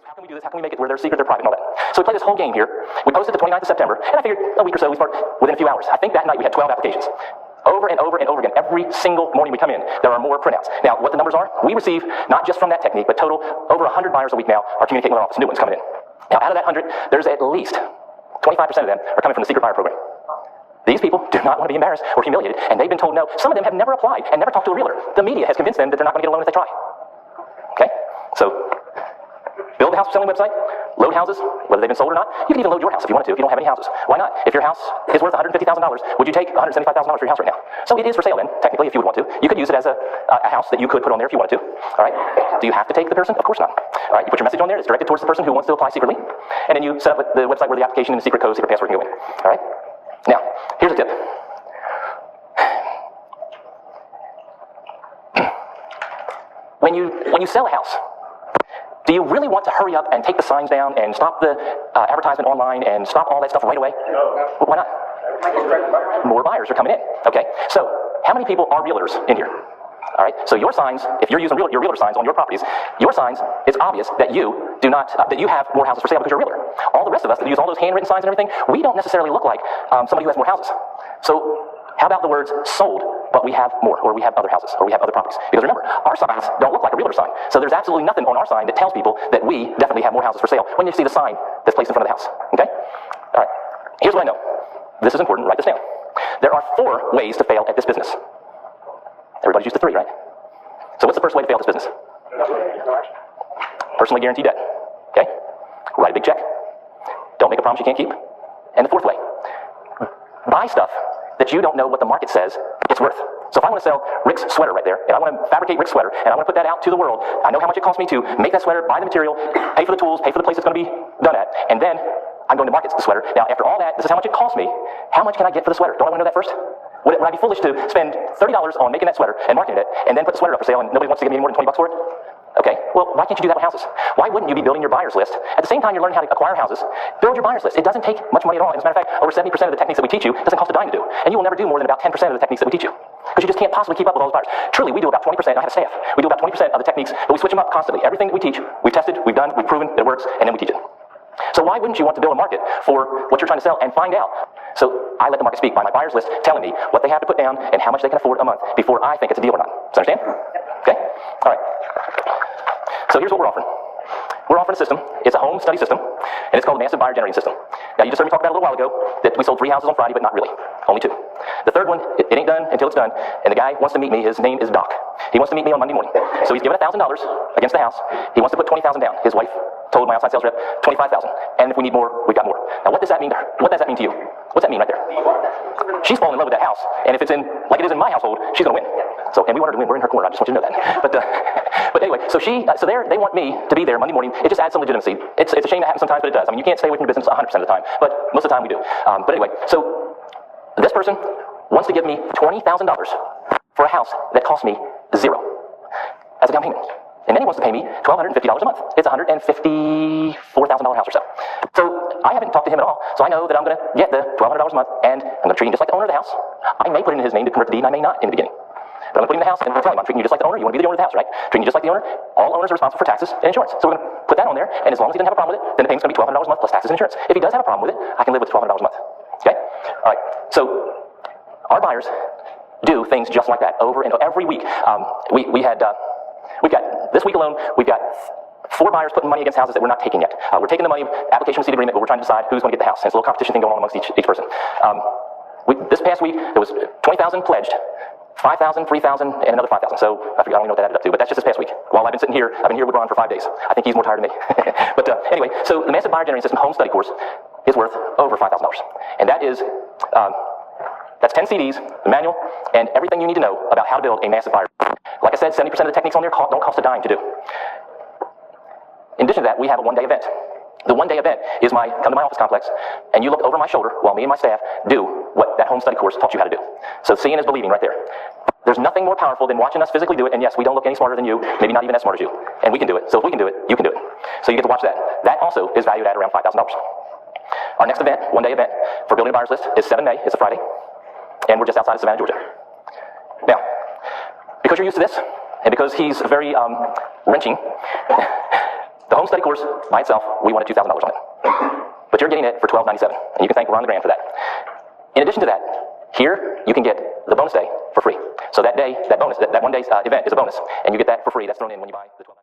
How can we do this? How can we make it where they're secret, they're private, and all that? So we play this whole game here. We posted the 29th of September, and I figured a week or so, we start within a few hours. I think that night we had 12 applications. Over and over and over again, every single morning we come in, there are more printouts. Now, what the numbers are, we receive, not just from that technique, but total, over 100 buyers a week now are communicating with our office, new ones coming in. Now, out of that 100, there's at least 25% of them are coming from the secret buyer program. These people do not want to be embarrassed or humiliated, and they've been told no. Some of them have never applied and never talked to a realtor. The media has convinced them that they're not going to get a loan if they try. Okay? So, build a house selling website, load houses, whether they've been sold or not. You can even load your house if you wanted to, if you don't have any houses. Why not? If your house is worth $150,000, would you take $175,000 for your house right now? So it is for sale then, technically, if you would want to. You could use it as a house that you could put on there if you wanted to. All right? Do you have to take the person? Of course not. All right, you put your message on there, it's directed towards the person who wants to apply secretly, and then you set up the website where the application and the secret code, secret password can go in. All right? Now, here's a tip. When you sell a house, do you really want to hurry up and take the signs down and stop the advertisement online and stop all that stuff right away? No. Why not? More buyers are coming in. Okay, so how many people are realtors in here? All right, so your signs, if you're using your realtor signs on your properties, your signs, it's obvious that you do not, that you have more houses for sale because you're a realtor. All the rest of us that use all those handwritten signs and everything, we don't necessarily look like somebody who has more houses. So how about the words sold, but we have more, or we have other houses, or we have other properties? Because remember, our signs don't look like a realtor sign. So there's absolutely nothing on our sign that tells people that we definitely have more houses for sale when you see the sign that's placed in front of the house. Okay? All right. Here's what I know. This is important. Write this down. There are 4 ways to fail at this business. Everybody's used to 3, right? So what's the first way to fail at this business? Personally guaranteed debt. Okay? Write a big check. Don't make a promise you can't keep. And the 4th way. Buy stuff that you don't know what the market says it's worth. So if I want to sell Rick's sweater right there, and I want to fabricate Rick's sweater, and I want to put that out to the world, I know how much it costs me to make that sweater, buy the material, pay for the tools, pay for the place it's going to be done at, and then I'm going to market the sweater. Now, after all that, this is how much it costs me. How much can I get for the sweater? Don't I want to know that first? Would I be foolish to spend $30 on making that sweater and marketing it, and then put the sweater up for sale, and nobody wants to give me any more than $20 for it? Okay, well, why can't you do that with houses? Why wouldn't you be building your buyer's list? At the same time you're learning how to acquire houses, build your buyer's list. It doesn't take much money at all. As a matter of fact, over 70% of the techniques that we teach you doesn't cost a dime to do. And you will never do more than about 10% of the techniques that we teach you. Because you just can't possibly keep up with all those buyers. Truly, we do about 20%. I have a staff. We do about 20% of the techniques, but we switch them up constantly. Everything that we teach, we've tested, we've done, we've proven that it works, and then we teach it. So why wouldn't you want to build a market for what you're trying to sell and find out? So I let the market speak by my buyer's list telling me what they have to put down and how much they can afford a month before I think it's a deal or not. Does that understand? Okay? All right. So here's what we're offering. We're offering a system. It's a home study system, and it's called the Massive Buyer Generating System. Now, you just heard me talk about it a little while ago, that we sold 3 houses on Friday, but not really. Only 2. The third one, it ain't done until it's done, and the guy wants to meet me. His name is Doc. He wants to meet me on Monday morning. So he's given $1,000 against the house. He wants to put $20,000 down. His wife told my outside sales rep, $25,000. And if we need more, we've got more. Now, what does that mean to her? What does that mean to you? What's that mean right there? She's falling in love with that house, and if it's in, like it is in my household, she's going to win. So, and we want her to win. We're in her corner. I just want you to know that. But anyway, so they want me to be there Monday morning. It just adds some legitimacy. It's a shame that happens sometimes, but it does. I mean, you can't stay away from your business 100% of the time, but most of the time we do. But anyway, so this person wants to give me $20,000 for a house that costs me $0 as a down payment. And then he wants to pay me $1,250 a month. It's a $154,000 house or so. So I haven't talked to him at all. So I know that I'm going to get the $1,200 a month, and I'm going to treat him just like the owner of the house. I may put it in his name to convert the deed, and I may not in the beginning. But I'm going to put him in the house, and I'm telling him, I'm treating you just like the owner. You want to be the owner of the house, right? Treating you just like the owner. All owners are responsible for taxes and insurance. So we're going to put that on there, and as long as he doesn't have a problem with it, then the payment's going to be $1,200 a month plus taxes and insurance. If he does have a problem with it, I can live with $1,200 a month. Okay? All right. So our buyers do things just like that over and over. Every week. We've got, this week alone, we've got 4 buyers putting money against houses that we're not taking yet. We're taking the money, application receipt agreement, but we're trying to decide who's going to get the house. And it's a little competition thing going on amongst each person. This past week, there was 20,000 pledged, 5,000, 3,000, and another 5,000. So I don't even know what that added up to, but that's just this past week. While I've been sitting here, I've been here with Ron for 5 days. I think he's more tired than me. But anyway, so the Massive Buyer Generating System home study course is worth over $5,000. And that is, that's 10 CDs, the manual, and everything you need to know about how to build a massive buyer. Like I said, 70% of the techniques on there don't cost a dime to do. In addition to that, we have a one-day event. The one-day event is come to my office complex, and you look over my shoulder while me and my staff do what that home study course taught you how to do. So seeing is believing right there. There's nothing more powerful than watching us physically do it, and yes, we don't look any smarter than you, maybe not even as smart as you, and we can do it. So if we can do it, you can do it. So you get to watch that. That also is valued at around $5,000. Our next event, one-day event, for building a buyer's list is 7 May. It's a Friday, and we're just outside of Savannah, Georgia. Now, because you're used to this, and because he's very wrenching, The home study course by itself, we wanted $2,000 on it. But you're getting it for $1,297, and you can thank Ron the Grand for that. In addition to that, here you can get the bonus day for free. So that day, that bonus, that one day's event is a bonus, and you get that for free. That's thrown in when you buy the $1,297.